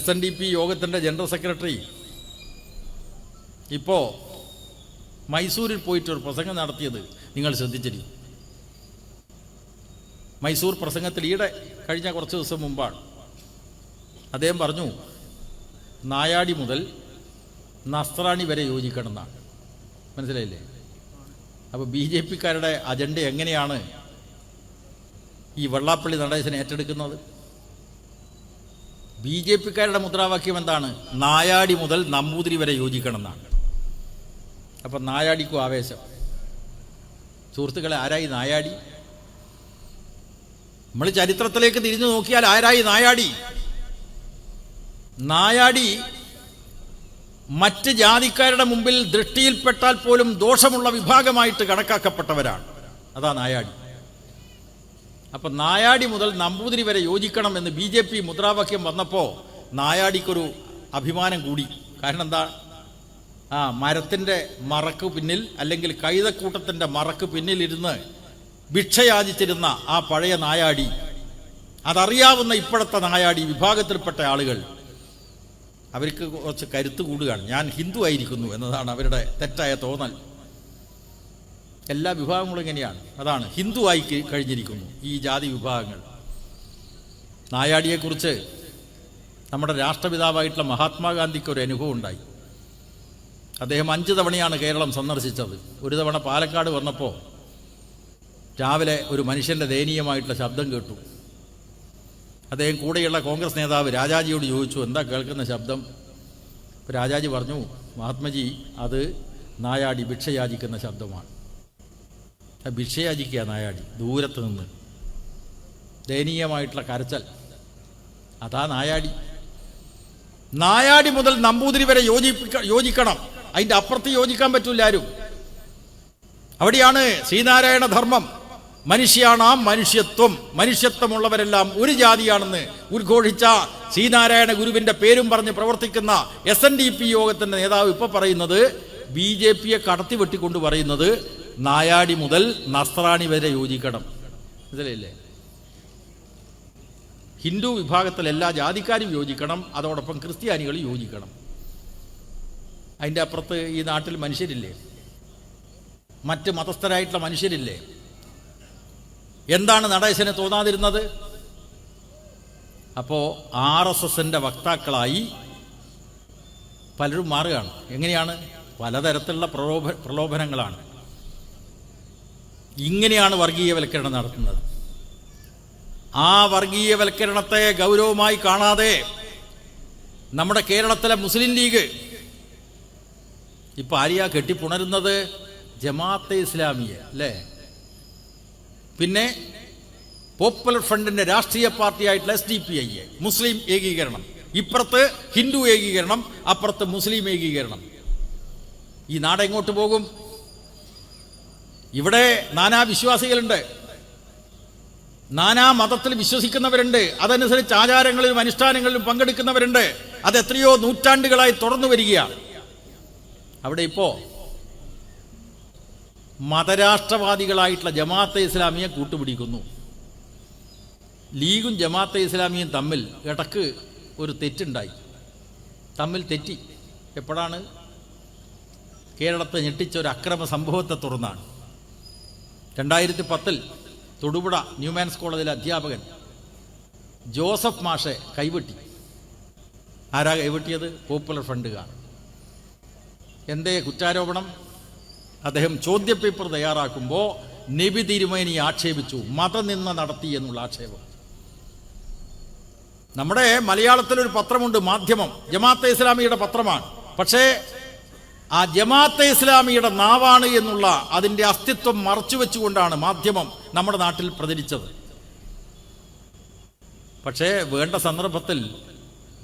SNDP യോഗത്തിൻ്റെ ജനറൽ സെക്രട്ടറി ഇപ്പോൾ മൈസൂരിൽ പോയിട്ടൊരു പ്രസംഗം നടത്തിയത് നിങ്ങൾ ശ്രദ്ധിച്ചിരിക്കും. മൈസൂർ പ്രസംഗത്തിൽ ഈയിടെ കഴിഞ്ഞ കുറച്ച് ദിവസം മുമ്പാണ്. അദ്ദേഹം പറഞ്ഞു, നായാടി മുതൽ നസ്രാണി വരെ യോജിക്കണം എന്നാണ്. മനസ്സിലായില്ലേ? അപ്പോൾ BJPക്കാരുടെ അജണ്ട എങ്ങനെയാണ് ഈ വെള്ളാപ്പള്ളി നടേശൻ ഏറ്റെടുക്കുന്നത്? BJPക്കാരുടെ മുദ്രാവാക്യം എന്താണ്? നായാടി മുതൽ നമ്പൂതിരി വരെ യോജിക്കണം എന്നാണ്. അപ്പം നായാടിക്കും ആവേശം. സുഹൃത്തുക്കളെ, ആരായി നായാടി? നമ്മൾ ചരിത്രത്തിലേക്ക് തിരിഞ്ഞു നോക്കിയാൽ ആരായി നായാടി? നായാടി മറ്റ് ജാതിക്കാരുടെ മുമ്പിൽ ദൃഷ്ടിയിൽപ്പെട്ടാൽ പോലും ദോഷമുള്ള വിഭാഗമായിട്ട് കണക്കാക്കപ്പെട്ടവരാണ്. അതാ നായാടി. അപ്പം നായാടി മുതൽ നമ്പൂതിരി വരെ യോജിക്കണം എന്ന് BJP മുദ്രാവാക്യം വന്നപ്പോൾ നായാടിക്കൊരു അഭിമാനം കൂടി. കാരണം എന്താ? മരത്തിൻ്റെ മറക്ക് പിന്നിൽ, അല്ലെങ്കിൽ കൈതക്കൂട്ടത്തിൻ്റെ മറക്ക് പിന്നിലിരുന്ന് ഭിക്ഷയാചിച്ചിരുന്ന ആ പഴയ നായാടി, അതറിയാവുന്ന ഇപ്പോഴത്തെ നായാടി വിഭാഗത്തിൽപ്പെട്ട ആളുകൾ, അവർക്ക് കുറച്ച് കരുത്ത് കൂടുകയാണ്. ഞാൻ ഹിന്ദു ആയിരിക്കുന്നു എന്നതാണ് അവരുടെ തെറ്റായ തോന്നൽ. എല്ലാ വിഭാഗങ്ങളും ഇങ്ങനെയാണ്. അതാണ്, ഹിന്ദുവായി കഴിഞ്ഞിരിക്കുന്നു ഈ ജാതി വിഭാഗങ്ങൾ. നായാടിയെക്കുറിച്ച് നമ്മുടെ രാഷ്ട്രപിതാവായിട്ടുള്ള മഹാത്മാഗാന്ധിക്ക് ഒരു അനുഭവം ഉണ്ടായി. അദ്ദേഹം 5 തവണയാണ് കേരളം സന്ദർശിച്ചത്. ഒരു തവണ പാലക്കാട് വന്നപ്പോൾ രാവിലെ ഒരു മനുഷ്യൻ്റെ ദയനീയമായിട്ടുള്ള ശബ്ദം കേട്ടു. അദ്ദേഹം കൂടെയുള്ള കോൺഗ്രസ് നേതാവ് രാജാജിയോട് ചോദിച്ചു, എന്താ കേൾക്കുന്ന ശബ്ദം? അപ്പോൾ രാജാജി പറഞ്ഞു, മഹാത്മജി, അത് നായാടി ഭിക്ഷയാചിക്കുന്ന ശബ്ദമാണ്. ഭിക്ഷയാചിക്കുക നായാടി, ദൂരത്ത് നിന്ന് ദയനീയമായിട്ടുള്ള കരച്ചൽ. അതാ നായാടി. നായാടി മുതൽ നമ്പൂതിരി വരെ യോജിക്കണം. അതിൻ്റെ അപ്പുറത്ത് യോജിക്കാൻ പറ്റില്ല ആരും. അവിടെയാണ് ശ്രീനാരായണ ധർമ്മം. മനുഷ്യാണാം മനുഷ്യത്വം, മനുഷ്യത്വമുള്ളവരെല്ലാം ഒരു ജാതിയാണെന്ന് ഉദ്ഘോഷിച്ച ശ്രീനാരായണ ഗുരുവിൻ്റെ പേരും പറഞ്ഞ് പ്രവർത്തിക്കുന്ന SNDP യോഗത്തിൻ്റെ നേതാവ് ഇപ്പോൾ പറയുന്നത്, BJPയെ കടത്തിവെട്ടിക്കൊണ്ട് പറയുന്നത്, നായാടി മുതൽ നസ്രാണി വരെ യോജിക്കണം. മനസ്സിലായില്ലേ? ഹിന്ദു വിഭാഗത്തിൽ എല്ലാ ജാതിക്കാരും യോജിക്കണം, അതോടൊപ്പം ക്രിസ്ത്യാനികളും യോജിക്കണം. അതിൻ്റെ അപ്പുറത്ത് ഈ നാട്ടിൽ മനുഷ്യരില്ലേ? മറ്റ് മതസ്ഥരായിട്ടുള്ള മനുഷ്യരില്ലേ? എന്താണ് നടേശന് തോന്നാതിരുന്നത്? അപ്പോൾ RSSന്റെ വക്താക്കളായി പലരും മാറുകയാണ്. എങ്ങനെയാണ്? പലതരത്തിലുള്ള പ്രലോഭനങ്ങളാണ്. ഇങ്ങനെയാണ് വർഗീയവൽക്കരണം നടത്തുന്നത്. ആ വർഗീയവൽക്കരണത്തെ ഗൗരവമായി കാണാതെ നമ്മുടെ കേരളത്തിലെ മുസ്ലിം ലീഗ് ഇപ്പം ആരെയാ കെട്ടിപ്പുണരുന്നത്? ജമാഅത്തെ ഇസ്ലാമിയെ അല്ലേ? പിന്നെ പോപ്പുലർ ഫ്രണ്ടിന്റെ രാഷ്ട്രീയ പാർട്ടിയായിട്ടുള്ള SDPI, മുസ്ലിം ഏകീകരണം. ഇപ്പുറത്ത് ഹിന്ദു ഏകീകരണം, അപ്പുറത്ത് മുസ്ലിം ഏകീകരണം. ഈ നാട് എങ്ങോട്ട് പോകും? ഇവിടെ നാനാ വിശ്വാസികളുണ്ട്, നാനാ മതത്തിൽ വിശ്വസിക്കുന്നവരുണ്ട്, അതനുസരിച്ച് ആചാരങ്ങളിലും അനുഷ്ഠാനങ്ങളിലും പങ്കെടുക്കുന്നവരുണ്ട്. അത് എത്രയോ നൂറ്റാണ്ടുകളായി തുടർന്നു വരികയാണ്. അവിടെ ഇപ്പോ മതരാഷ്ട്രവാദികളായിട്ടുള്ള ജമാഅത്തെ ഇസ്ലാമിയെ കൂട്ടുപിടിക്കുന്നു. ലീഗും ജമാഅത്തെ ഇസ്ലാമിയും തമ്മിൽ ഇടക്ക് ഒരു തെറ്റുണ്ടായി, തമ്മിൽ തെറ്റി. എപ്പോഴാണ്? കേരളത്തെ ഞെട്ടിച്ച ഒരു അക്രമ സംഭവത്തെ തുടർന്നാണ്. 2010 തൊടുപുഴ ന്യൂമാൻസ് കോളേജിലെ അധ്യാപകൻ ജോസഫ് മാഷെ കൈവെട്ടി. ആരാ കൈവെട്ടിയത്? പോപ്പുലർ ഫ്രണ്ടുകാർ. എന്തേ കുറ്റാരോപണം? അദ്ദേഹം ചോദ്യപേപ്പർ തയ്യാറാക്കുമ്പോൾ നബി തിരുമേനിയെ ആക്ഷേപിച്ചു, മതനിന്ദ നടത്തി എന്നുള്ള ആക്ഷേപം. നമ്മുടെ മലയാളത്തിലൊരു പത്രമുണ്ട്, മാധ്യമം, ജമാഅത്തെ ഇസ്ലാമിയുടെ പത്രമാണ്. പക്ഷേ ആ ജമാഅത്തെ ഇസ്ലാമിയുടെ നാവാണ് എന്നുള്ള അതിൻ്റെ അസ്തിത്വം മറച്ചുവെച്ചുകൊണ്ടാണ് മാധ്യമം നമ്മുടെ നാട്ടിൽ പ്രചരിച്ചത്. പക്ഷേ വേണ്ട സന്ദർഭത്തിൽ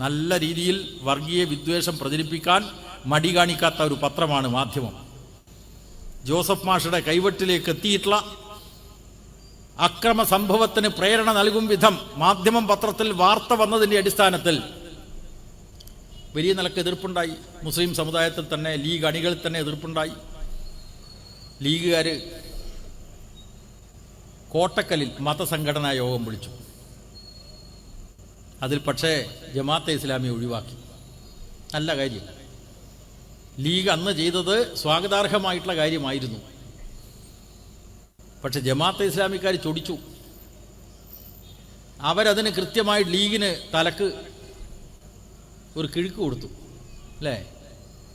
നല്ല രീതിയിൽ വർഗീയ വിദ്വേഷം പ്രചരിപ്പിക്കാൻ മടി കാണിക്കാത്ത ഒരു പത്രമാണ് മാധ്യമം. ജോസഫ് മാഷയുടെ കൈവെട്ടിലേക്ക് എത്തിയിട്ടുള്ള അക്രമ സംഭവത്തിന് പ്രേരണ നൽകും വിധം മാധ്യമം പത്രത്തിൽ വാർത്ത വന്നതിൻ്റെ അടിസ്ഥാനത്തിൽ വലിയ നിലക്ക് എതിർപ്പുണ്ടായി. മുസ്ലിം സമുദായത്തിൽ തന്നെ, ലീഗ് അണികളിൽ തന്നെ എതിർപ്പുണ്ടായി. ലീഗുകാർ കോട്ടക്കലിൽ മതസംഘടനാ യോഗം വിളിച്ചു. അതിൽ പക്ഷേ ജമാഅത്തെ ഇസ്ലാമി ഒഴിവാക്കി. നല്ല കാര്യം. ലീഗ് അന്ന് ചെയ്തത് സ്വാഗതാർഹമായിട്ടുള്ള കാര്യമായിരുന്നു. പക്ഷെ ജമാഅത്തെ ഇസ്ലാമിക്കാർ ചൊടിച്ചു. അവരതിന് കൃത്യമായി ലീഗിന് തലക്ക് ഒരു കിഴുക്ക് കൊടുത്തു അല്ലേ?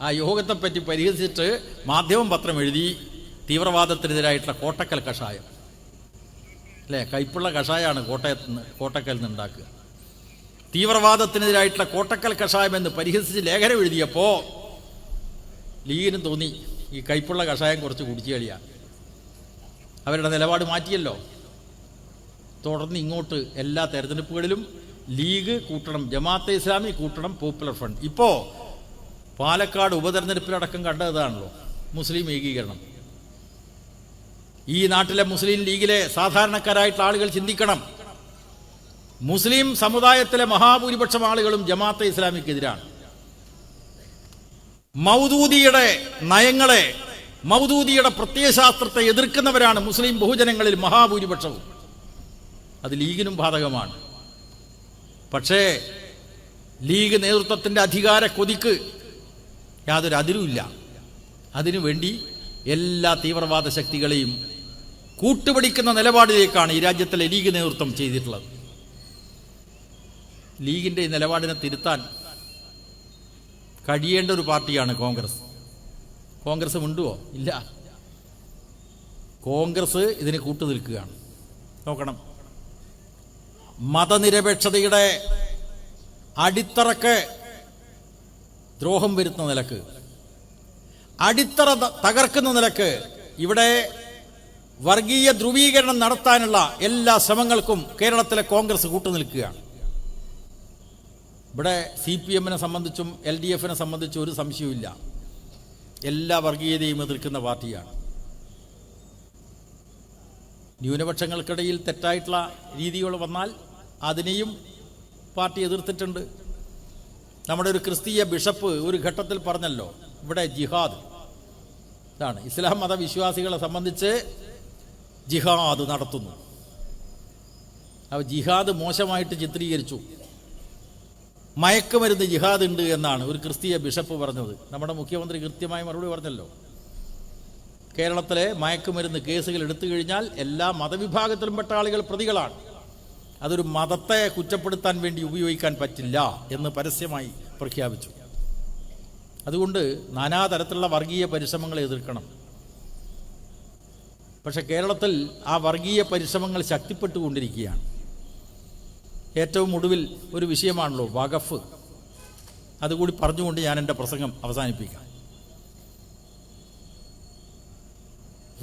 ആ യോഗത്തെപ്പറ്റി പരിഹസിച്ചിട്ട് മാധ്യമം പത്രം എഴുതി തീവ്രവാദത്തിനെതിരായിട്ടുള്ള കോട്ടക്കൽ കഷായം അല്ലേ? കയ്പുള്ള കഷായമാണ് കോട്ടക്കലിൽ നിന്ന് ഉണ്ടാക്കുക. തീവ്രവാദത്തിനെതിരായിട്ടുള്ള കോട്ടക്കൽ കഷായം എന്ന് പരിഹസിച്ച് ലേഖനം എഴുതിയപ്പോൾ ലീഗിനും തോന്നി ഈ കയ്പുള്ള കഷായം കുറച്ച് കുടിച്ചു കളിയാണ്. അവരുടെ നിലപാട് മാറ്റിയല്ലോ. തുടർന്ന് ഇങ്ങോട്ട് എല്ലാ തെരഞ്ഞെടുപ്പുകളിലും ലീഗ് കൂട്ടണം, ജമാഅത്തെ ഇസ്ലാമി കൂട്ടണം, പോപ്പുലർ ഫ്രണ്ട്. ഇപ്പോൾ പാലക്കാട് ഉപതെരഞ്ഞെടുപ്പിലടക്കം കണ്ടതാണല്ലോ മുസ്ലിം ഏകീകരണം. ഈ നാട്ടിലെ മുസ്ലിം ലീഗിലെ സാധാരണക്കാരായിട്ടുള്ള ആളുകൾ ചിന്തിക്കണം. മുസ്ലിം സമുദായത്തിലെ മഹാഭൂരിപക്ഷം ആളുകളും ജമാഅത്തെ ഇസ്ലാമിക്കെതിരാണ്. മൗദൂദിയുടെ നയങ്ങളെ, മൗദൂദിയുടെ പ്രത്യയശാസ്ത്രത്തെ എതിർക്കുന്നവരാണ് മുസ്ലിം ബഹുജനങ്ങളിൽ മഹാഭൂരിപക്ഷവും. അത് ലീഗിനും ബാധകമാണ്. പക്ഷേ ലീഗ് നേതൃത്വത്തിൻ്റെ അധികാര കൊതിക്ക് യാതൊരു അതിരുമില്ല. അതിനുവേണ്ടി എല്ലാ തീവ്രവാദ ശക്തികളെയും കൂട്ടുപിടിക്കുന്ന നിലപാടിലേക്കാണ് ഈ രാജ്യത്തിലെ ലീഗ് നേതൃത്വം ചെയ്തിട്ടുള്ളത്. ലീഗിൻ്റെ ഈ നിലപാടിനെ തിരുത്താൻ കഴിയേണ്ട ഒരു പാർട്ടിയാണ് കോൺഗ്രസ്. കോൺഗ്രസ് മിണ്ടുവോ? ഇല്ല. കോൺഗ്രസ് ഇതിന് കൂട്ടുനിൽക്കുകയാണ്. നോക്കണം, മതനിരപേക്ഷതയുടെ അടിത്തറക്ക് ദ്രോഹം വരുത്തുന്ന നിലക്ക്, അടിത്തറ തകർക്കുന്ന നിലക്ക് ഇവിടെ വർഗീയ ധ്രുവീകരണം നടത്താനുള്ള എല്ലാ ശ്രമങ്ങൾക്കും കേരളത്തിലെ കോൺഗ്രസ് കൂട്ടുനിൽക്കുകയാണ്. ഇവിടെ CPM-നെ സംബന്ധിച്ചും LDF-നെ സംബന്ധിച്ചും ഒരു സംശയവുമില്ല. എല്ലാ വർഗീയതയും എതിർക്കുന്ന പാർട്ടിയാണ്. ന്യൂനപക്ഷങ്ങൾക്കിടയിൽ തെറ്റായിട്ടുള്ള രീതികൾ വന്നാൽ അതിനെയും പാർട്ടി എതിർത്തിട്ടുണ്ട്. നമ്മുടെ ഒരു ക്രിസ്തീയ ബിഷപ്പ് ഒരു ഘട്ടത്തിൽ പറഞ്ഞല്ലോ, ഇവിടെ ജിഹാദ് ഇതാണ്, ഇസ്ലാം മതവിശ്വാസികളെ സംബന്ധിച്ച് ജിഹാദ് നടത്തുന്നു. അപ്പോൾ ജിഹാദ് മോശമായിട്ട് ചിത്രീകരിച്ചു. മയക്കുമരുന്ന് ജിഹാദ് ഉണ്ട് എന്നാണ് ഒരു ക്രിസ്തീയ ബിഷപ്പ് പറഞ്ഞത്. നമ്മുടെ മുഖ്യമന്ത്രി കൃത്യമായി മറുപടി പറഞ്ഞല്ലോ. കേരളത്തിലെ മയക്കുമരുന്ന് കേസുകൾ എടുത്തു കഴിഞ്ഞാൽ എല്ലാ മതവിഭാഗത്തിലും പെട്ട ആളുകൾ പ്രതികളാണ്. അതൊരു മതത്തെ കുറ്റപ്പെടുത്താൻ വേണ്ടി ഉപയോഗിക്കാൻ പറ്റില്ല എന്ന് പരസ്യമായി പ്രഖ്യാപിച്ചു. അതുകൊണ്ട് നാനാതരത്തിലുള്ള വർഗീയ പരിശ്രമങ്ങളെ എതിർക്കണം. പക്ഷെ കേരളത്തിൽ ആ വർഗീയ പരിശ്രമങ്ങൾ ശക്തിപ്പെട്ടുകൊണ്ടിരിക്കുകയാണ്. ഏറ്റവും ഒടുവിൽ ഒരു വിഷയമാണല്ലോ വഖഫ്. അതുകൂടി പറഞ്ഞുകൊണ്ട് ഞാൻ എൻ്റെ പ്രസംഗം അവസാനിപ്പിക്കാം.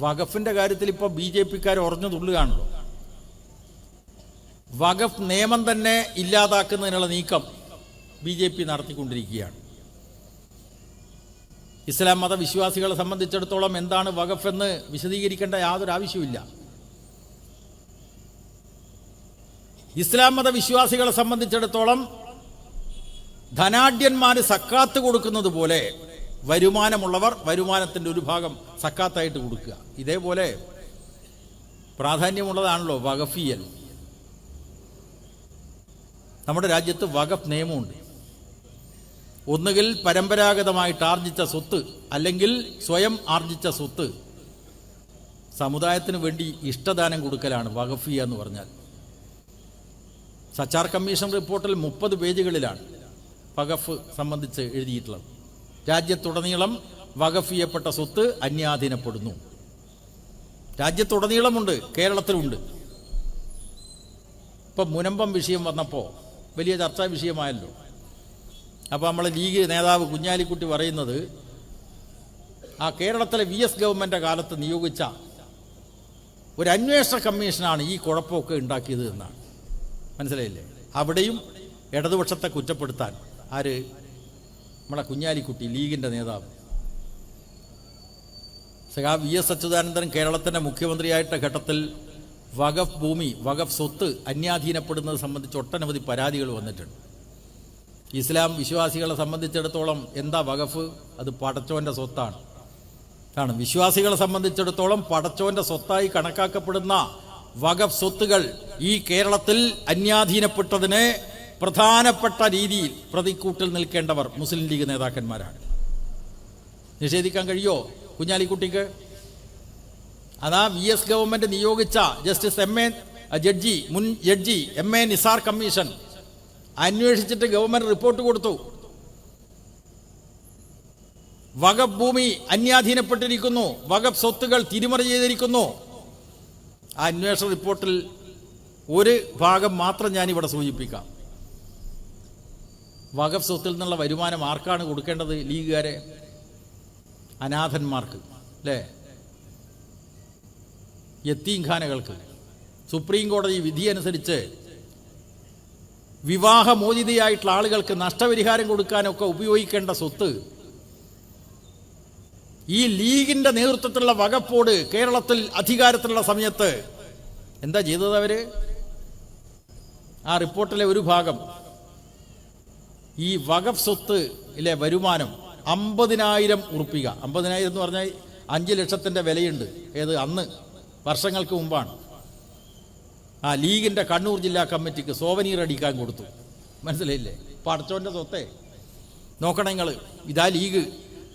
വഖഫിൻ്റെ കാര്യത്തിൽ ഇപ്പോൾ BJP-ക്കാർ ഉറഞ്ഞു തുള്ളുകയാണല്ലോ. വഖഫ് നിയമം തന്നെ ഇല്ലാതാക്കുന്നതിനുള്ള നീക്കം BJP നടത്തിക്കൊണ്ടിരിക്കുകയാണ്. ഇസ്ലാം മതവിശ്വാസികളെ സംബന്ധിച്ചിടത്തോളം എന്താണ് വഖഫ് എന്ന് വിശദീകരിക്കേണ്ട യാതൊരു ആവശ്യമില്ല. ഇസ്ലാം മതവിശ്വാസികളെ സംബന്ധിച്ചിടത്തോളം ധനാഢ്യന്മാർ സക്കാത്ത് കൊടുക്കുന്നത് പോലെ വരുമാനമുള്ളവർ വരുമാനത്തിൻ്റെ ഒരു ഭാഗം സക്കാത്തായിട്ട് കൊടുക്കുക. ഇതേപോലെ പ്രാധാന്യമുള്ളതാണല്ലോ വഖഫിയൽ. നമ്മുടെ രാജ്യത്ത് വഖഫ് നിയമമുണ്ട്. ഒന്നുകിൽ പരമ്പരാഗതമായിട്ട് ആർജിച്ച സ്വത്ത് അല്ലെങ്കിൽ സ്വയം ആർജിച്ച സ്വത്ത് സമുദായത്തിന് വേണ്ടി ഇഷ്ടദാനം കൊടുക്കലാണ് വഖഫിയ എന്ന് പറഞ്ഞാൽ. സച്ചാർ കമ്മീഷൻ റിപ്പോർട്ടിൽ 30 പേജുകളിലാണ് വഖഫ് സംബന്ധിച്ച് എഴുതിയിട്ടുള്ളത്. രാജ്യത്തുടനീളം വഖഫ് ചെയ്യപ്പെട്ട സ്വത്ത് അന്യാധീനപ്പെടുന്നു. രാജ്യത്തുടനീളമുണ്ട്, കേരളത്തിലുണ്ട്. ഇപ്പം മുനമ്പം വിഷയം വന്നപ്പോൾ വലിയ ചർച്ചാ വിഷയമായല്ലോ. അപ്പോൾ നമ്മളെ ലീഗ് നേതാവ് കുഞ്ഞാലിക്കുട്ടി പറയുന്നത് ആ കേരളത്തിലെ VS ഗവൺമെൻറ് കാലത്ത് നിയോഗിച്ച ഒരു അന്വേഷണ കമ്മീഷനാണ് ഈ കുഴപ്പമൊക്കെ ഉണ്ടാക്കിയത് എന്നാണ്. മനസ്സിലായില്ലേ? അവിടെയും ഇടതുപക്ഷത്തെ കുറ്റപ്പെടുത്താൻ ആര്? നമ്മളെ കുഞ്ഞാലിക്കുട്ടി, ലീഗിൻ്റെ നേതാവ്. VS അച്യുതാനന്ദൻ കേരളത്തിൻ്റെ മുഖ്യമന്ത്രിയായിട്ട ഘട്ടത്തിൽ വഖഫ് ഭൂമി, വഖഫ് സ്വത്ത് അന്യാധീനപ്പെടുന്നത് സംബന്ധിച്ച് ഒട്ടനവധി പരാതികൾ വന്നിട്ടുണ്ട്. ഇസ്ലാം വിശ്വാസികളെ സംബന്ധിച്ചിടത്തോളം എന്താ വഖഫ്? അത് പടച്ചോൻ്റെ സ്വത്താണ്. വിശ്വാസികളെ സംബന്ധിച്ചിടത്തോളം പടച്ചോൻ്റെ സ്വത്തായി കണക്കാക്കപ്പെടുന്ന വഖഫ് സ്വത്തുകൾ ഈ കേരളത്തിൽ അന്യാധീനപ്പെട്ടതിന് പ്രധാനപ്പെട്ട രീതിയിൽ പ്രതിക്കൂട്ടിൽ നിൽക്കേണ്ടവർ മുസ്ലിം ലീഗ് നേതാക്കന്മാരാണ്. നിഷേധിക്കാൻ കഴിയോ കുഞ്ഞാലിക്കുട്ടിക്ക്? അതാ VS ഗവൺമെന്റ് നിയോഗിച്ച ജസ്റ്റിസ് മുൻ ജഡ്ജി MA നിസാർ കമ്മീഷൻ അന്വേഷിച്ചിട്ട് ഗവൺമെന്റ് റിപ്പോർട്ട് കൊടുത്തു. വഖഫ് ഭൂമി അന്യാധീനപ്പെട്ടിരിക്കുന്നു, വഖഫ് സ്വത്തുകൾ തിരിമറി ചെയ്തിരിക്കുന്നു. ആ അന്വേഷണ റിപ്പോർട്ടിൽ ഒരു ഭാഗം മാത്രം ഞാനിവിടെ സൂചിപ്പിക്കാം. വഖഫ് സ്വത്തിൽ നിന്നുള്ള വരുമാനം ആർക്കാണ് കൊടുക്കേണ്ടത്? ലീഗുകാരെ, അനാഥന്മാർക്ക്, അല്ലേ? യത്തീംഖാനകൾക്ക്. സുപ്രീം കോടതി വിധി അനുസരിച്ച് വിവാഹമോചിതയായിട്ടുള്ള ആളുകൾക്ക് നഷ്ടപരിഹാരം കൊടുക്കാനൊക്കെ ഉപയോഗിക്കേണ്ട സ്വത്ത് ഈ ലീഗിന്റെ നേതൃത്വത്തിലുള്ള വഖഫ് ബോർഡ് കേരളത്തിൽ അധികാരത്തിലുള്ള സമയത്ത് എന്താ ചെയ്തത്? അവര് ആ റിപ്പോർട്ടിലെ ഒരു ഭാഗം ഈ വഖഫ് സ്വത്ത് ഇല്ലേ വരുമാനം 50,000 ഉറുപ്പിക, 50,000 എന്ന് പറഞ്ഞാൽ 5 ലക്ഷത്തിൻ്റെ വിലയുണ്ട്. ഏത്? അന്ന് വർഷങ്ങൾക്ക് മുമ്പാണ്. ആ ലീഗിൻ്റെ കണ്ണൂർ ജില്ലാ കമ്മിറ്റിക്ക് സോവനീർ അടിക്കാൻ കൊടുത്തു. മനസ്സിലായില്ലേ? പടച്ചോൻ്റെ സ്വത്തെ നോക്കണം നിങ്ങൾ. ഇതാ ലീഗ്.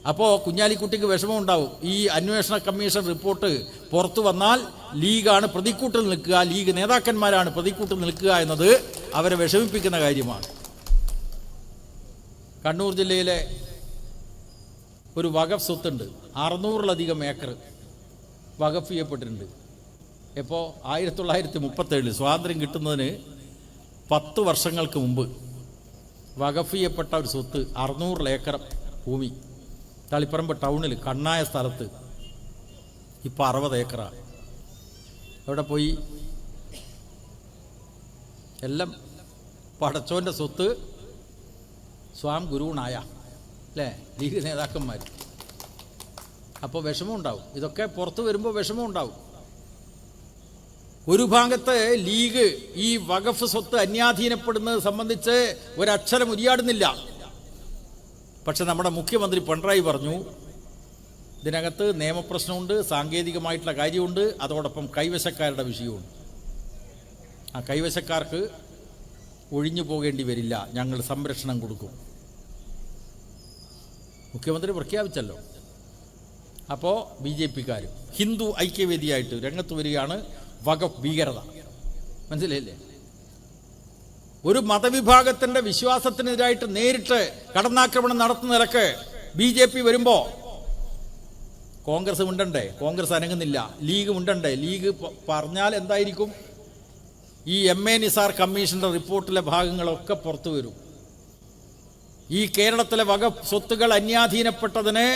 അപ്പോൾ കുഞ്ഞാലിക്കുട്ടിക്ക് വിഷമം ഉണ്ടാവും. ഈ അന്വേഷണ കമ്മീഷൻ റിപ്പോർട്ട് പുറത്തു വന്നാൽ ലീഗാണ് പ്രതിക്കൂട്ടിൽ നിൽക്കുക, ലീഗ് നേതാക്കന്മാരാണ് പ്രതിക്കൂട്ടിൽ നിൽക്കുക എന്നത് അവരെ വിഷമിപ്പിക്കുന്ന കാര്യമാണ്. കണ്ണൂർ ജില്ലയിലെ ഒരു വഖഫ് സ്വത്തുണ്ട്, 600-ലധികം ഏക്കർ വഖഫ് ചെയ്യപ്പെട്ടിട്ടുണ്ട്. ഇപ്പോൾ 1937 സ്വാതന്ത്ര്യം കിട്ടുന്നതിന് 10 വർഷങ്ങൾക്ക് മുമ്പ് വഖഫ് ചെയ്യപ്പെട്ട ഒരു സ്വത്ത് 600 ഏക്കർ ഭൂമി തളിപ്പറമ്പ് ടൗണിൽ കണ്ണായ സ്ഥലത്ത് ഇപ്പോൾ 60 ഏക്കറാണ്. അവിടെ പോയി എല്ലാം പടച്ചോൻ്റെ സ്വത്ത്, സ്വാം ഗുരുനായ, അല്ലേ? ലീഗ് നേതാക്കന്മാർ. അപ്പോൾ വിഷമം ഉണ്ടാവും. ഇതൊക്കെ പുറത്തു വരുമ്പോൾ വിഷമം ഉണ്ടാവും. ഒരു ഭാഗത്ത് ലീഗ് ഈ വഖഫ് സ്വത്ത് അന്യാധീനപ്പെടുന്നത് സംബന്ധിച്ച് ഒരക്ഷരം ഉരിയാടുന്നില്ല. പക്ഷെ നമ്മുടെ മുഖ്യമന്ത്രി പിണറായി പറഞ്ഞു ഇതിനകത്ത് നിയമപ്രശ്നമുണ്ട്, സാങ്കേതികമായിട്ടുള്ള കാര്യമുണ്ട്, അതോടൊപ്പം കൈവശക്കാരുടെ വിഷയമുണ്ട്. ആ കൈവശക്കാർക്ക് ഒഴിഞ്ഞു പോകേണ്ടി വരില്ല, ഞങ്ങൾ സംരക്ഷണം കൊടുക്കും. മുഖ്യമന്ത്രി പ്രഖ്യാപിച്ചല്ലോ. അപ്പോൾ BJP-ക്കാർ ഹിന്ദു ഐക്യവേദിയായിട്ട് രംഗത്ത് വരികയാണ്. വഖഫ് ഭീകരത, മനസ്സിലായില്ലേ? ഒരു മതവിഭാഗത്തിൻ്റെ വിശ്വാസത്തിനെതിരായിട്ട് നേരിട്ട് കടന്നാക്രമണം നടത്തുന്ന നിലക്ക് BJP വരുമ്പോൾ കോൺഗ്രസ് ഉണ്ടണ്ടേ? കോൺഗ്രസ് അനങ്ങുന്നില്ല. ലീഗ് ഉണ്ടണ്ടേ? ലീഗ് പറഞ്ഞാൽ എന്തായിരിക്കും? ഈ MA നിസാർ കമ്മീഷൻ്റെ റിപ്പോർട്ടിലെ ഭാഗങ്ങളൊക്കെ പുറത്തു വരും. ഈ കേരളത്തിലെ വഖഫ് സ്വത്തുകൾ അന്യാധീനപ്പെട്ടതിന്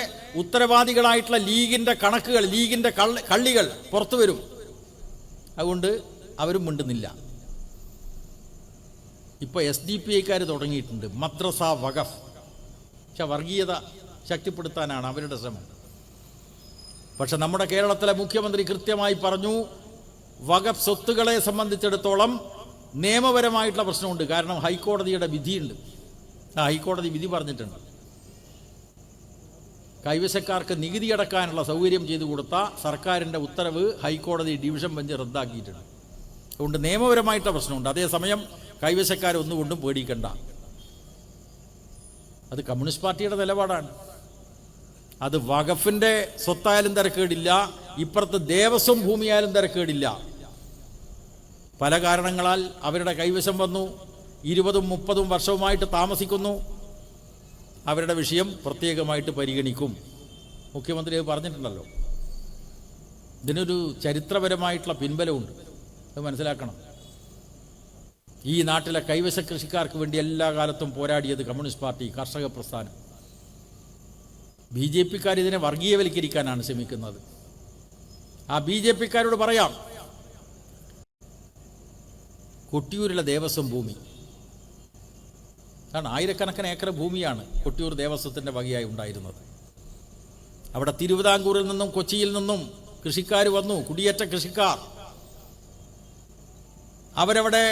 ഉത്തരവാദികളായിട്ടുള്ള ലീഗിൻ്റെ കണക്കുകൾ, ലീഗിൻ്റെ കള്ളികൾ പുറത്തു വരും. അതുകൊണ്ട് അവരും മിണ്ടുന്നില്ല. ഇപ്പോൾ SDPI-ക്കാർ തുടങ്ങിയിട്ടുണ്ട് മദ്രസ വഖഫ്. പക്ഷെ വർഗീയത ശക്തിപ്പെടുത്താനാണ് അവരുടെ ശ്രമം. പക്ഷെ നമ്മുടെ കേരളത്തിലെ മുഖ്യമന്ത്രി കൃത്യമായി പറഞ്ഞു, വഖഫ് സ്വത്തുക്കളെ സംബന്ധിച്ചിടത്തോളം നിയമപരമായിട്ടുള്ള പ്രശ്നമുണ്ട്. കാരണം ഹൈക്കോടതിയുടെ വിധിയുണ്ട്. ഹൈക്കോടതി വിധി പറഞ്ഞിട്ടുണ്ട്, കൈവശക്കാർക്ക് നികുതി അടക്കാനുള്ള സൗകര്യം ചെയ്തു കൊടുത്ത സർക്കാരിൻ്റെ ഉത്തരവ് ഹൈക്കോടതി ഡിവിഷൻ ബെഞ്ച് റദ്ദാക്കിയിട്ടുണ്ട്. അതുകൊണ്ട് നിയമപരമായിട്ടുള്ള പ്രശ്നമുണ്ട്. അതേസമയം കൈവശക്കാരൊന്നുകൊണ്ടും പേടിക്കണ്ട. അത് കമ്മ്യൂണിസ്റ്റ് പാർട്ടിയുടെ നിലപാടാണ്. അത് വഖഫിൻ്റെ സ്വത്തായാലും തിരക്കേടില്ല, ഇപ്പുറത്ത് ദേവസ്വം ഭൂമിയായാലും തിരക്കേടില്ല. പല കാരണങ്ങളാൽ അവരുടെ കൈവശം വന്നു, 20-30 വർഷവുമായിട്ട് താമസിക്കുന്നു. അവരുടെ വിഷയം പ്രത്യേകമായിട്ട് പരിഗണിക്കും. മുഖ്യമന്ത്രി അത് പറഞ്ഞിട്ടുണ്ടല്ലോ. ഇതിനൊരു ചരിത്രപരമായിട്ടുള്ള പിൻബലമുണ്ട്, അത് മനസ്സിലാക്കണം. ഈ നാട്ടിലെ കൈവശ കൃഷിക്കാർക്ക് വേണ്ടി എല്ലാ കാലത്തും പോരാടിയത് കമ്മ്യൂണിസ്റ്റ് പാർട്ടി, കർഷക പ്രസ്ഥാനം. BJP-ക്കാർ ഇതിനെ വർഗീയവൽക്കരിക്കാനാണ് ശ്രമിക്കുന്നത്. ആ BJP-ക്കാരോട് പറയാം, കൊട്ടിയൂരിലെ ദേവസ്വം ഭൂമി കാരണം ആയിരക്കണക്കിന് ഏക്കർ ഭൂമിയാണ് കൊട്ടിയൂർ ദേവസ്വത്തിൻ്റെ വകയായി ഉണ്ടായിരുന്നത്. അവിടെ തിരുവിതാംകൂറിൽ നിന്നും കൊച്ചിയിൽ നിന്നും കൃഷിക്കാർ വന്നു, കുടിയേറ്റ കൃഷിക്കാർ. അവരവിടെ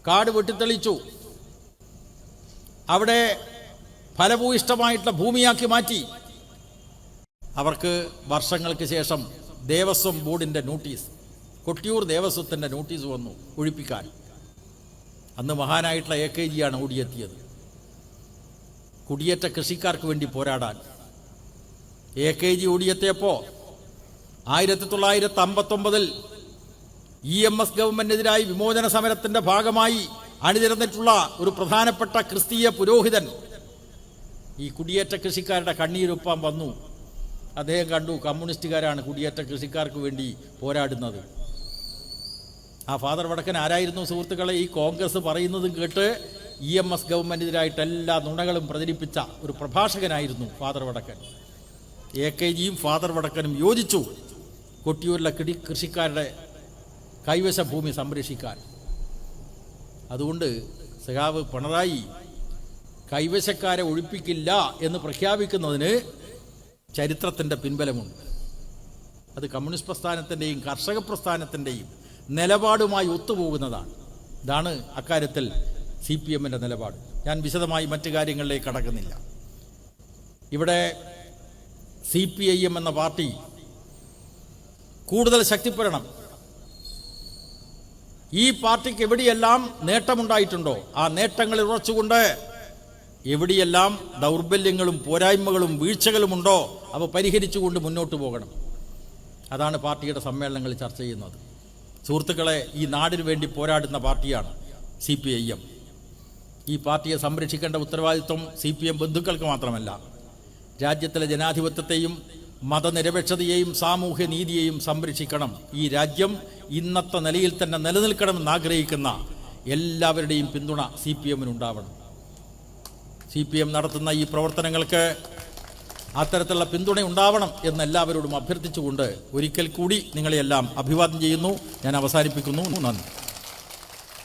കാട് വെട്ടിത്തെളിച്ചു, അവിടെ ഫലഭൂയിഷ്ടമായിട്ടുള്ള ഭൂമിയാക്കി മാറ്റി. അവർക്ക് വർഷങ്ങൾക്ക് ശേഷം ദേവസ്വം ബോർഡിൻ്റെ നോട്ടീസ്, കൊട്ടിയൂർ ദേവസ്വത്തിൻ്റെ നോട്ടീസ് വന്നു ഒഴിപ്പിക്കാൻ. അന്ന് മഹാനായിട്ടുള്ള AKG-യാണ് ഓടിയെത്തിയത് കുടിയേറ്റ കൃഷിക്കാർക്ക് വേണ്ടി പോരാടാൻ. AKG ഓടിയെത്തിയപ്പോൾ 1959 EMS ഗവൺമെന്റിനെതിരായി വിമോചന സമരത്തിൻ്റെ ഭാഗമായി അണിനിരന്നിട്ടുള്ള ഒരു പ്രധാനപ്പെട്ട ക്രിസ്തീയ പുരോഹിതൻ ഈ കുടിയേറ്റ കൃഷിക്കാരുടെ കണ്ണീരൊപ്പാൻ വന്നു. അദ്ദേഹം കണ്ടു കമ്മ്യൂണിസ്റ്റുകാരാണ് കുടിയേറ്റ കൃഷിക്കാർക്ക് വേണ്ടി പോരാടുന്നത്. ആ ഫാദർ വടക്കൻ ആരായിരുന്നു സുഹൃത്തുക്കളെ? ഈ കോൺഗ്രസ് പറയുന്നതും കേട്ട് EMS ഗവൺമെന്റിനെതിരായിട്ട് എല്ലാ നുണകളും പ്രചരിപ്പിച്ച ഒരു പ്രഭാഷകനായിരുന്നു ഫാദർ വടക്കൻ. AKG-യും ഫാദർ വടക്കനും യോജിച്ചു കൊട്ടിയൂരിലെ കൃഷിക്കാരുടെ കൈവശ ഭൂമി സംരക്ഷിക്കാൻ. അതുകൊണ്ട് സഖാവ് പിണറായി കൈവശക്കാരെ ഒഴിപ്പിക്കില്ല എന്ന് പ്രഖ്യാപിക്കുന്നതിന് ചരിത്രത്തിൻ്റെ പിൻബലമുണ്ട്. അത് കമ്മ്യൂണിസ്റ്റ് പ്രസ്ഥാനത്തിൻ്റെയും കർഷക പ്രസ്ഥാനത്തിൻ്റെയും നിലപാടുമായി ഒത്തുപോകുന്നതാണ്. ഇതാണ് അക്കാര്യത്തിൽ CPM-ൻ്റെ നിലപാട്. ഞാൻ വിശദമായി മറ്റു കാര്യങ്ങളിലേക്ക് കടക്കുന്നില്ല. ഇവിടെ CPIM എന്ന പാർട്ടി കൂടുതൽ ശക്തിപ്പെടണം. ഈ പാർട്ടിക്ക് എവിടെയെല്ലാം നേട്ടമുണ്ടായിട്ടുണ്ടോ ആ നേട്ടങ്ങളിൽ ഉറച്ചുകൊണ്ട് എവിടെയെല്ലാം ദൗർബല്യങ്ങളും പോരായ്മകളും വീഴ്ചകളുമുണ്ടോ അവ പരിഹരിച്ചുകൊണ്ട് മുന്നോട്ട് പോകണം. അതാണ് പാർട്ടിയുടെ സമ്മേളനങ്ങളിൽ ചർച്ച ചെയ്യുന്നത്. സുഹൃത്തുക്കളെ, ഈ നാടിനു വേണ്ടി പോരാടുന്ന പാർട്ടിയാണ് CPIM. ഈ പാർട്ടിയെ സംരക്ഷിക്കേണ്ട ഉത്തരവാദിത്വം CPM ബന്ധുക്കൾക്ക് മാത്രമല്ല, രാജ്യത്തിലെ ജനാധിപത്യത്തെയും മതനിരപേക്ഷതയെയും സാമൂഹ്യ നീതിയെയും സംരക്ഷിക്കണം. ഈ രാജ്യം ഇന്നത്തെ നിലയിൽ തന്നെ നിലനിൽക്കണമെന്ന് ആഗ്രഹിക്കുന്ന എല്ലാവരുടെയും പിന്തുണ CPM-നുണ്ടാവണം. CPM നടത്തുന്ന ഈ പ്രവർത്തനങ്ങൾക്ക് അത്തരത്തിലുള്ള പിന്തുണ ഉണ്ടാവണം എന്ന് എല്ലാവരോടും അഭ്യർത്ഥിച്ചുകൊണ്ട് ഒരിക്കൽ കൂടി നിങ്ങളെയെല്ലാം അഭിവാദ്യം ചെയ്യുന്നു. ഞാൻ അവസാനിപ്പിക്കുന്നു. നന്ദി.